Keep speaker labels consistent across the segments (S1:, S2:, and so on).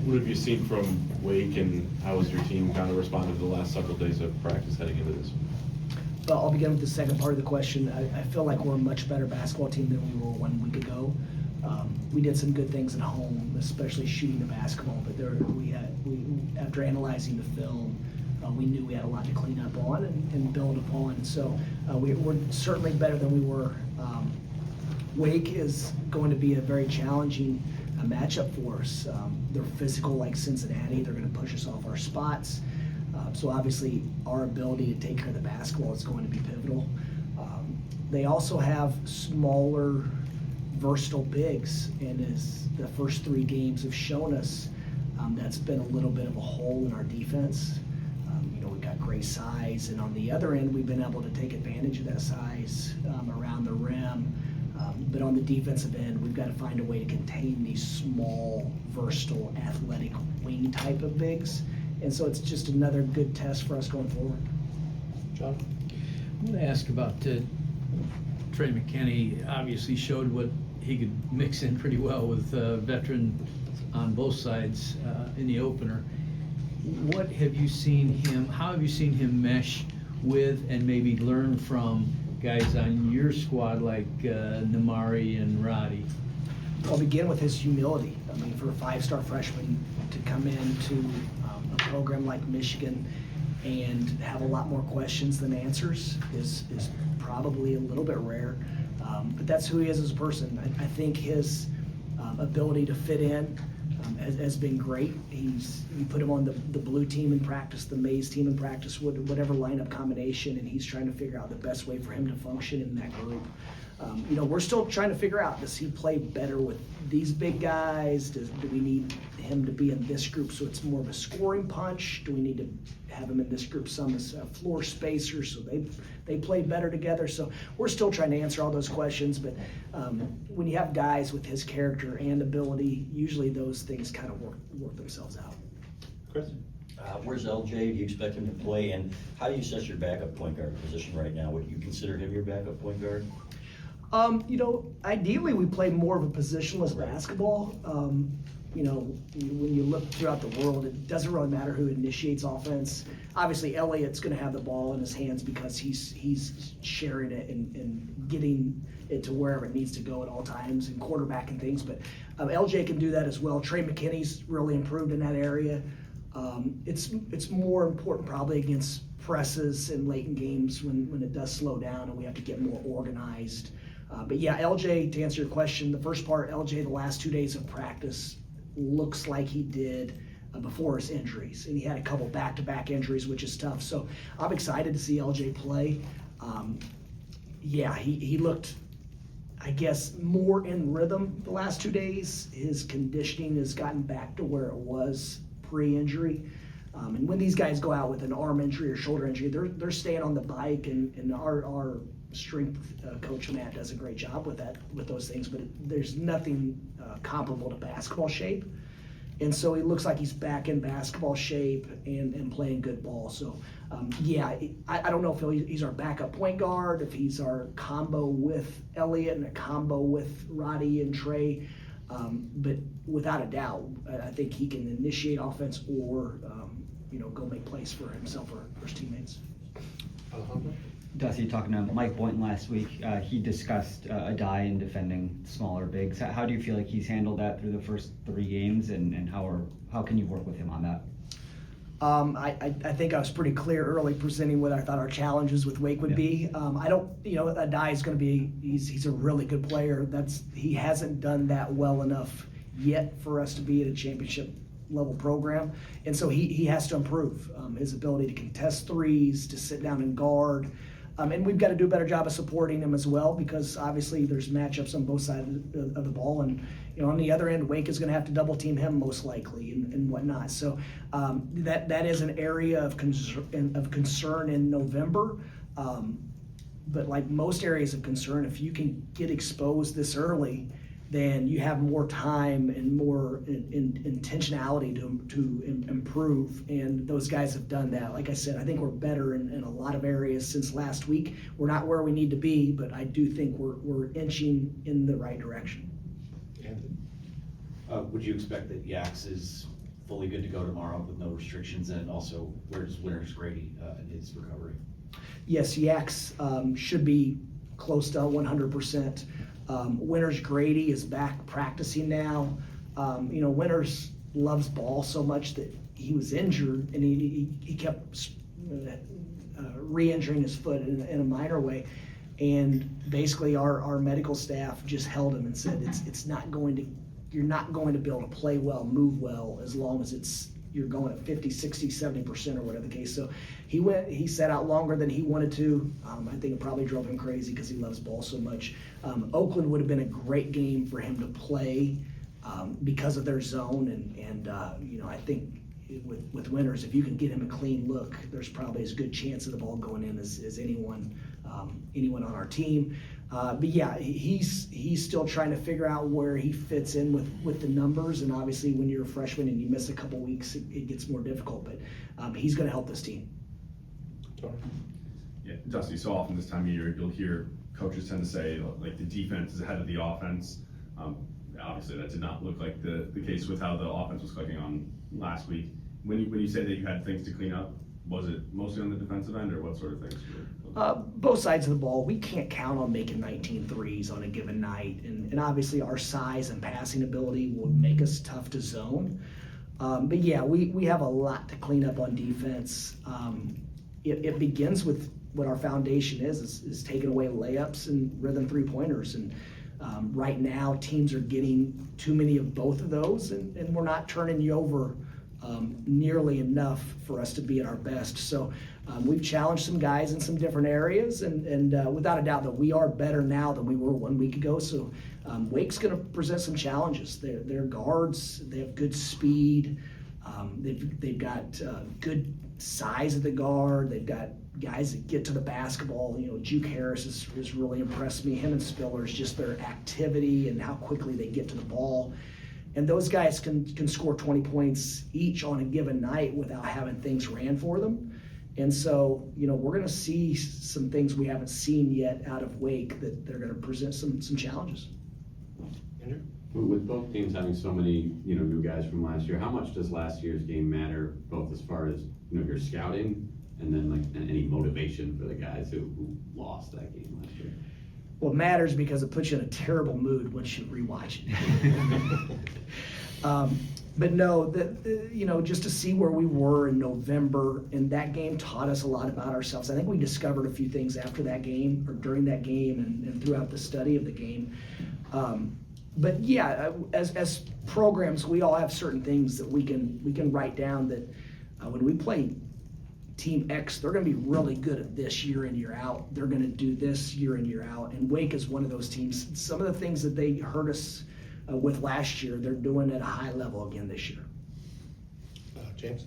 S1: What have you seen from Wake, and how has your team kind of responded to the last several days of practice heading into this?
S2: Well, I'll begin with the second part of the question. I feel like we're a much better basketball team than we were 1 week ago. We did some good things at home, especially shooting the basketball, but after analyzing the film, we knew we had a lot to clean up on and build upon. So we're certainly better than we were. Wake is going to be a very challenging matchup for us. They're physical like Cincinnati. They're going to push us off our spots. So obviously our ability to take care of the basketball is going to be pivotal. They also have smaller, versatile bigs, and as the first 3 games have shown us, that's been a little bit of a hole in our defense. We've got great size, and on the other end, we've been able to take advantage of that size around the rim. But on the defensive end, we've got to find a way to contain these small, versatile, athletic wing type of bigs. And so it's just another good test for us going forward.
S1: John?
S3: I'm going to ask about Trey Mckenna. He obviously showed what he could mix in pretty well with veteran on both sides in the opener. What have you seen him, how have you seen him mesh with and maybe learn from guys on your squad like Namari and Roddy?
S2: I'll begin with his humility. I mean, for a 5-star freshman to come into a program like Michigan and have a lot more questions than answers is probably a little bit rare. But that's who he is as a person. I think his ability to fit in has been great. You put him on the blue team in practice, the maize team in practice, whatever lineup combination, and he's trying to figure out the best way for him to function in that group. We're still trying to figure out, does he play better with these big guys? Do we need him to be in this group so it's more of a scoring punch? Do we need to have him in this group some as a floor spacer so they play better together? So we're still trying to answer all those questions, but when you have guys with his character and ability, usually those things kind of work themselves out.
S1: Chris?
S4: Where's LJ? Do you expect him to play? And how do you assess your backup point guard position right now? Would you consider him your backup point guard?
S2: Ideally we play more of a positionless basketball. When you look throughout the world, it doesn't really matter who initiates offense. Obviously, Elliott's going to have the ball in his hands because he's sharing it and getting it to wherever it needs to go at all times and quarterbacking things. But LJ can do that as well. Trey McKinney's really improved in that area. It's more important probably against presses and late in games when it does slow down and we have to get more organized. But yeah, LJ, to answer your question, the first part, LJ, the last 2 days of practice looks like he did before his injuries. And he had a couple back-to-back injuries, which is tough. So I'm excited to see LJ play. He looked, I guess, more in rhythm the last 2 days. His conditioning has gotten back to where it was pre-injury. And when these guys go out with an arm injury or shoulder injury, they're staying on the bike, and our strength coach Matt does a great job with those things, but there's nothing comparable to basketball shape. And so he looks like he's back in basketball shape and playing good ball. So I don't know if he's our backup point guard, if he's our combo with Elliott and a combo with Roddy and Trey. But without a doubt, I think he can initiate offense or go make plays for himself or his teammates.
S5: Dusty, talking to Mike Boynton last week, he discussed a die in defending smaller bigs. How do you feel like he's handled that through the first 3 games, and how can you work with him on that?
S2: I think I was pretty clear early presenting what I thought our challenges with Wake would be. I don't, Adai is going to be, he's a really good player. He hasn't done that well enough yet for us to be at a championship level program. And so he has to improve his ability to contest threes, to sit down and guard. And we've got to do a better job of supporting him as well, because obviously there's matchups on both sides of the ball. And on the other end, Wake is going to have to double team him most likely and whatnot. So that is an area of concern in November. But like most areas of concern, if you can get exposed this early, then you have more time and more intentionality to improve. And those guys have done that. Like I said, I think we're better in a lot of areas since last week. We're not where we need to be, but I do think we're inching in the right direction.
S6: Would you expect that Yax's fully good to go tomorrow with no restrictions? And also, where's Grady in his recovery?
S2: Yes, Yaks should be close to 100%. Winters Grady is back practicing now. Winters loves ball so much that he was injured, and he kept re-injuring his foot in a minor way. And basically our medical staff just held him and said you're not going to be able to play well, move well, as long as you're going at 50, 60, 70% or whatever the case. So he sat out longer than he wanted to. I think it probably drove him crazy because he loves ball so much. Oakland would have been a great game for him to play because of their zone. And I think with Winters, if you can get him a clean look, there's probably as good chance of the ball going in as anyone on our team. But yeah, he's still trying to figure out where he fits in with the numbers, and obviously when you're a freshman and you miss a couple weeks, it gets more difficult, but he's going to help this team.
S7: Yeah, Dusty, so often this time of year, you'll hear coaches tend to say, like, the defense is ahead of the offense. Obviously, that did not look like the case with how the offense was clicking on last week. When you say that you had things to clean up, was it mostly on the defensive end, or what sort of things?
S2: Both sides of the ball. We can't count on making 19 threes on a given night, and obviously our size and passing ability will make us tough to zone. But yeah, we have a lot to clean up on defense. It begins with what our foundation is taking away layups and rhythm three-pointers. And right now, teams are getting too many of both of those, and we're not turning you over nearly enough for us to be at our best. So we've challenged some guys in some different areas, and without a doubt that we are better now than we were 1 week ago. So Wake's going to present some challenges. They're guards. They have good speed. They've got good size of the guard. They've got guys that get to the basketball. Juke Harris has really impressed me. Him and Spillers, just their activity and how quickly they get to the ball. And those guys can score 20 points each on a given night without having things ran for them. And so, we're going to see some things we haven't seen yet out of Wake that they're going to present some challenges.
S1: Andrew?
S8: With both teams having so many, new guys from last year, how much does last year's game matter, both as far as, your scouting and then any motivation for the guys who lost that game last year?
S2: Well, it matters because it puts you in a terrible mood once you rewatch it. But no, just to see where we were in November, and that game taught us a lot about ourselves. I think we discovered a few things after that game, or during that game, and throughout the study of the game. But yeah, as programs, we all have certain things that we can write down that when we play Team X, they're going to be really good at this year in, year out. They're going to do this year in, year out. And Wake is one of those teams. Some of the things that they hurt us with last year, they're doing at a high level again this year.
S1: James?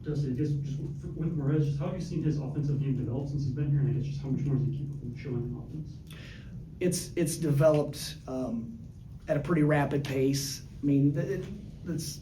S9: Dusty, I guess just with Morez, just how have you seen his offensive game develop since he's been here? And I guess just how much more does he keep showing in offense?
S2: It's developed at a pretty rapid pace. I mean, it's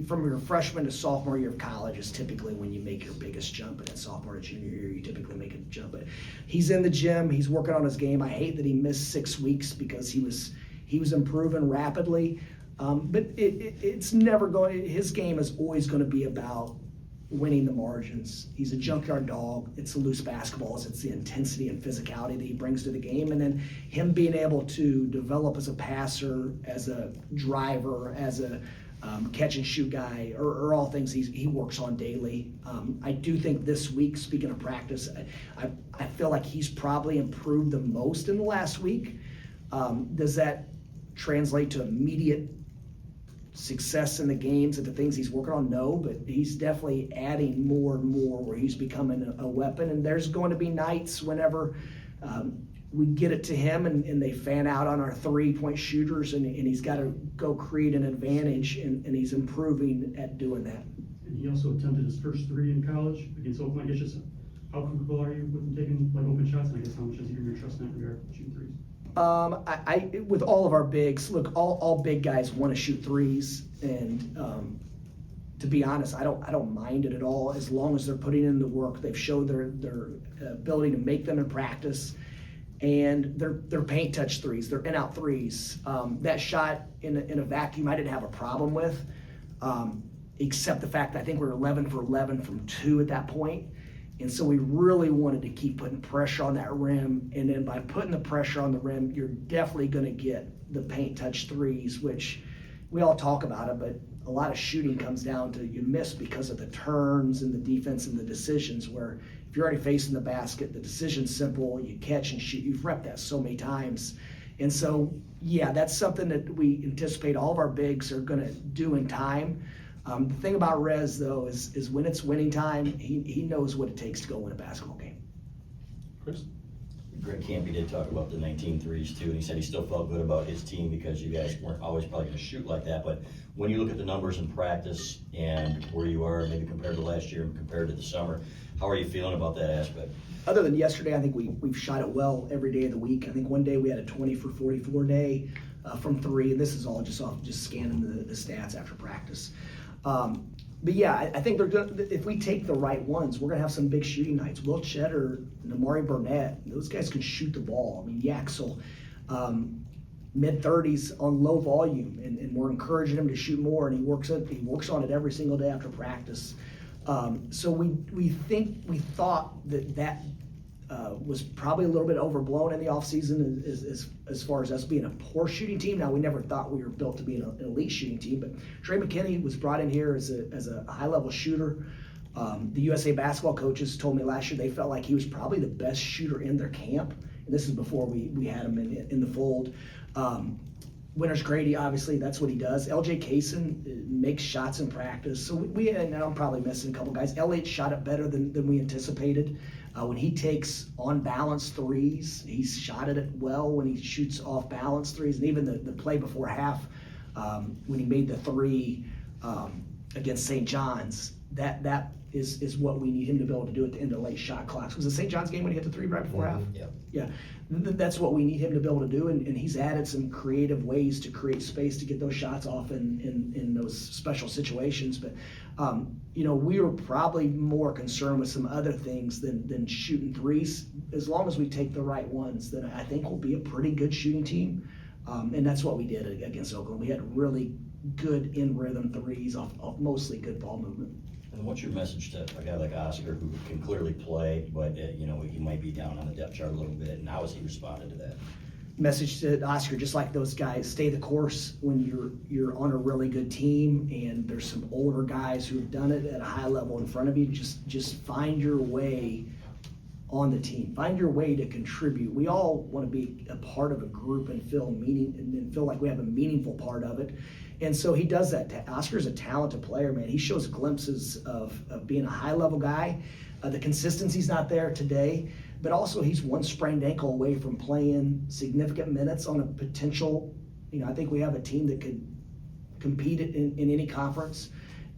S2: from your freshman to sophomore year of college is typically when you make your biggest jump, and then sophomore to junior year you typically make a jump. But he's in the gym, he's working on his game. I hate that he missed 6 weeks because he was improving rapidly. But it's never going. His game is always going to be about winning the margins. He's a junkyard dog. It's the loose basketballs. It's the intensity and physicality that he brings to the game, and then him being able to develop as a passer, as a driver, as a catch and shoot guy, or all things he works on daily. I do think this week, speaking of practice, I feel like he's probably improved the most in the last week. Does that translate to immediate success in the games and the things he's working on? No, but he's definitely adding more and more where he's becoming a weapon. And there's going to be nights whenever we get it to him and they fan out on our 3-point shooters, and he's got to go create an advantage, and he's improving at doing that.
S9: And he also attempted his first 3 in college against Oakland. I guess just how comfortable are you with him taking open shots? And I guess how much has he given your trust in that regard shooting threes?
S2: With all of our bigs, look, all big guys want to shoot threes, and to be honest, I don't mind it at all as long as they're putting in the work. They've showed their ability to make them in practice, and they're paint touch threes, they're in out threes. That shot in a vacuum I didn't have a problem with. except the fact that I think we were 11 for 11 from 2 at that point. And so we really wanted to keep putting pressure on that rim. And then by putting the pressure on the rim, you're definitely going to get the paint touch threes, which we all talk about it, but a lot of shooting comes down to you miss because of the turns and the defense and the decisions, where if you're already facing the basket, the decision's simple, you catch and shoot. You've repped that so many times. And so, yeah, that's something that we anticipate all of our bigs are going to do in time. The thing about Rez, though, is when it's winning time, he knows what it takes to go win a basketball game.
S1: Chris?
S4: Greg Campy did talk about the 19 threes too, and he said he still felt good about his team because you guys weren't always probably going to shoot like that. But when you look at the numbers in practice and where you are maybe compared to last year and compared to the summer, how are you feeling about that aspect?
S2: Other than yesterday, I think we've shot it well every day of the week. I think one day we had a 20 for 44 day from 3, and this is all just off just scanning the stats after practice. But yeah, I think they're good. If we take the right ones, we're gonna have some big shooting nights. Will Cheddar, Namari Burnett, those guys can shoot the ball. I mean, Yaxel, mid-30s on low volume, and we're encouraging him to shoot more, and he works on it every single day after practice. So we thought that was probably a little bit overblown in the offseason as far as us being a poor shooting team. Now, we never thought we were built to be an elite shooting team, but Trey Mckenna was brought in here as a high-level shooter. The USA basketball coaches told me last year they felt like he was probably the best shooter in their camp, and this is before we had him in the fold. Winters Grady, obviously, that's what he does. LJ Kaysen makes shots in practice. So and I'm probably missing a couple guys. Elliott shot it better than we anticipated. When he takes on-balance threes, he's shot at it well when he shoots off-balance threes. And even the play before half, when he made the 3 against St. John's, that is what we need him to be able to do at the end of late shot clocks. Was it St. John's game when he hit the 3 right before half?
S4: Yeah.
S2: Yeah, that's what we need him to be able to do, and he's added some creative ways to create space to get those shots off in those special situations. But we were probably more concerned with some other things than shooting threes. As long as we take the right ones, then I think we'll be a pretty good shooting team, and that's what we did against Oakland. We had really good in-rhythm threes off mostly good ball movement.
S4: And what's your message to a guy like Oscar who can clearly play, but he might be down on the depth chart a little bit, and how has he responded to that?
S2: Message to Oscar, just like those guys, stay the course when you're on a really good team, and there's some older guys who have done it at a high level in front of you. Just find your way on the team. Find your way to contribute. We all want to be a part of a group and feel like we have a meaningful part of it. And so he does that. Oscar's a talented player, man. He shows glimpses of being a high-level guy. The consistency's not there today, but also he's one sprained ankle away from playing significant minutes on a potential, I think we have a team that could compete in any conference.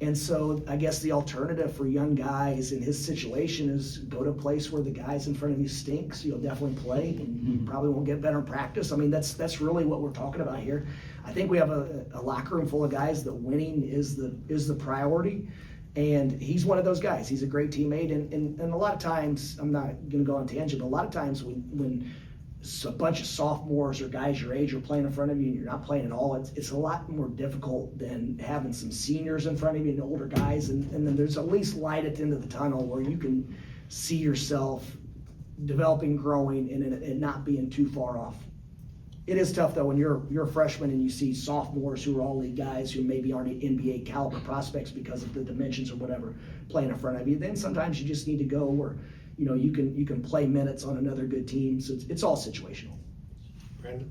S2: And so I guess the alternative for young guys in his situation is go to a place where the guys in front of you stink, so you'll definitely play, and you probably won't get better in practice. I mean, that's really what we're talking about here. I think we have a locker room full of guys that winning is the priority, and he's one of those guys. He's a great teammate, and a lot of times, I'm not going to go on tangent, but a lot of times when a bunch of sophomores or guys your age are playing in front of you and you're not playing at all, it's a lot more difficult than having some seniors in front of you and older guys, and then there's at least light at the end of the tunnel where you can see yourself developing, growing, and not being too far off. It is tough though when you're a freshman and you see sophomores who are all league guys who maybe aren't NBA caliber prospects because of the dimensions or whatever playing in front of you. Then sometimes you just need to go where you can play minutes on another good team. So it's all situational.
S1: Brandon?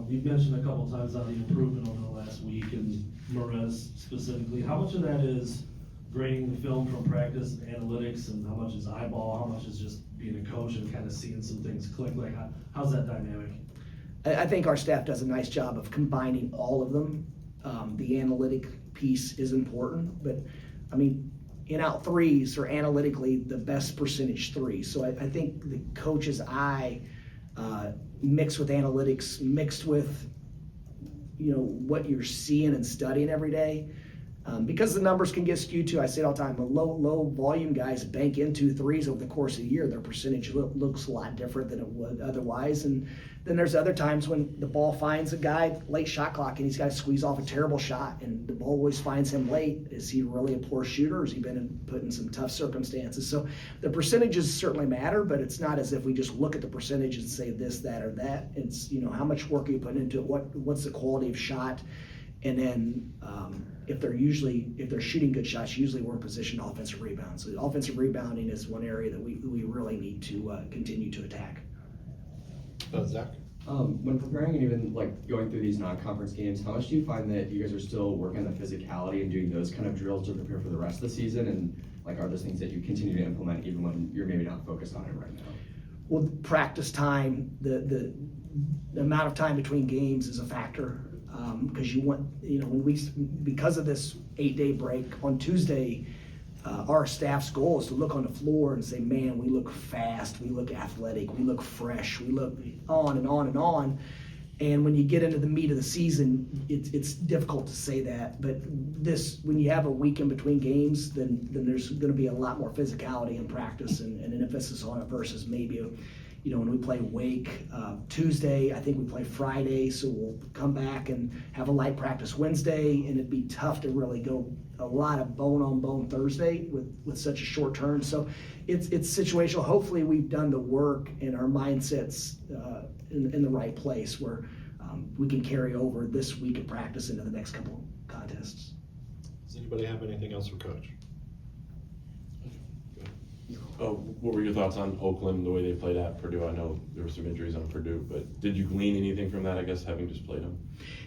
S10: You've mentioned a couple times on the improvement over the last week, and Merez specifically. How much of that is grading the film from practice and analytics, and how much is eyeball? How much is just being a coach and kind of seeing some things click? Like, how's that dynamic?
S2: I think our staff does a nice job of combining all of them. The analytic piece is important, but I mean, in-out threes are analytically the best percentage threes. So I think the coach's eye mixed with analytics, mixed with what you're seeing and studying every day, Because the numbers can get skewed too, I say it all the time, low volume guys bank into threes over the course of the year, their percentage looks a lot different than it would otherwise. And then there's other times when the ball finds a guy late shot clock and he's got to squeeze off a terrible shot, and the ball always finds him late. Is he really a poor shooter, or has he been put in some tough circumstances? So the percentages certainly matter, but it's not as if we just look at the percentage and say this, that, or that. It's, how much work are you putting into it? What's the quality of shot? And then if they're shooting good shots, usually we're in position to offensive rebounds. So offensive rebounding is one area that we really need to continue to attack.
S11: Zach?
S12: When preparing and even like going through these non-conference games, how much do you find that you guys are still working on the physicality and doing those kind of drills to prepare for the rest of the season? And like, are those things that you continue to implement even when you're maybe not focused on it right now?
S2: Well, practice time, the amount of time between games is a factor. Because you want, because of this 8-day break on Tuesday, our staff's goal is to look on the floor and say, man, we look fast, we look athletic, we look fresh, we look on and on and on. And when you get into the meat of the season, it's difficult to say that. But when you have a week in between games, then there's going to be a lot more physicality in practice and an emphasis on it versus maybe when we play Wake Tuesday, I think we play Friday, so we'll come back and have a light practice Wednesday, and it'd be tough to really go a lot of bone-on-bone Thursday with such a short turn. So it's situational. Hopefully we've done the work and our mindset's in the right place where we can carry over this week of practice into the next couple contests.
S11: Does anybody have anything else for Coach?
S1: What were your thoughts on Oakland, the way they played at Purdue? I know there were some injuries on Purdue, but did you glean anything from that, I guess, having just played them?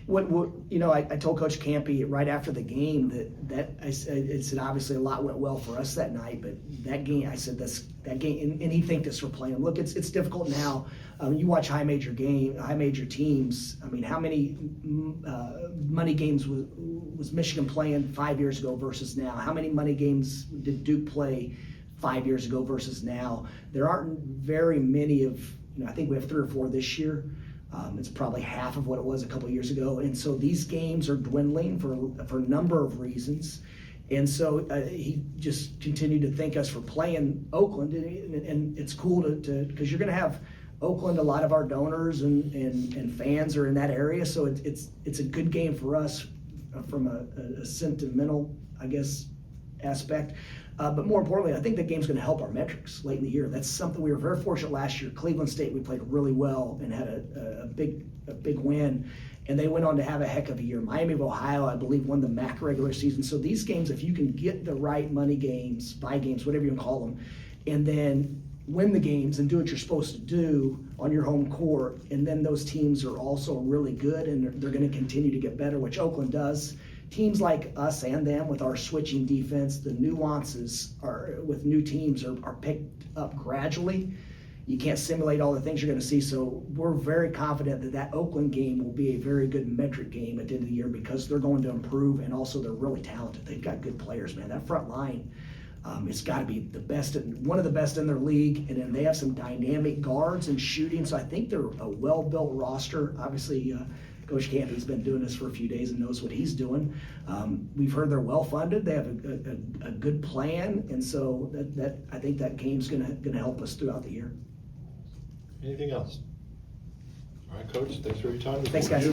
S2: I told Coach Campy right after the game that I said obviously a lot went well for us that night, but that game, I said that game, and he thanked us for playing them. Look, it's difficult now. You watch high major teams. I mean, how many money games was Michigan playing 5 years ago versus now? How many money games did Duke play 5 years ago versus now? There aren't very many I think we have 3 or 4 this year. It's probably half of what it was a couple of years ago. And so these games are dwindling for a number of reasons. And so he just continued to thank us for playing Oakland. And it's cool because you're going to have Oakland, a lot of our donors and fans are in that area. So it's a good game for us from a sentimental, I guess, aspect. But more importantly, I think that game's going to help our metrics late in the year. That's something we were very fortunate last year. Cleveland State, we played really well and had a big win, and they went on to have a heck of a year. Miami of Ohio, I believe, won the MAC regular season. So these games, if you can get the right money games, buy games, whatever you can call them, and then win the games and do what you're supposed to do on your home court, and then those teams are also really good and they're going to continue to get better, which Oakland does. Teams like us and them with our switching defense, the nuances with new teams are picked up gradually. You can't simulate all the things you're going to see, so we're very confident that Oakland game will be a very good metric game at the end of the year because they're going to improve, and also they're really talented. They've got good players, man. That front line, it's got to be the best, one of the best in their league, and then they have some dynamic guards and shooting, so I think they're a well-built roster. Obviously, Coach Campy's been doing this for a few days and knows what he's doing. We've heard they're well-funded. They have a good plan, and so that I think that game's going to help us throughout the year.
S11: Anything else? All right, Coach, thanks for your time.
S2: Thanks, guys.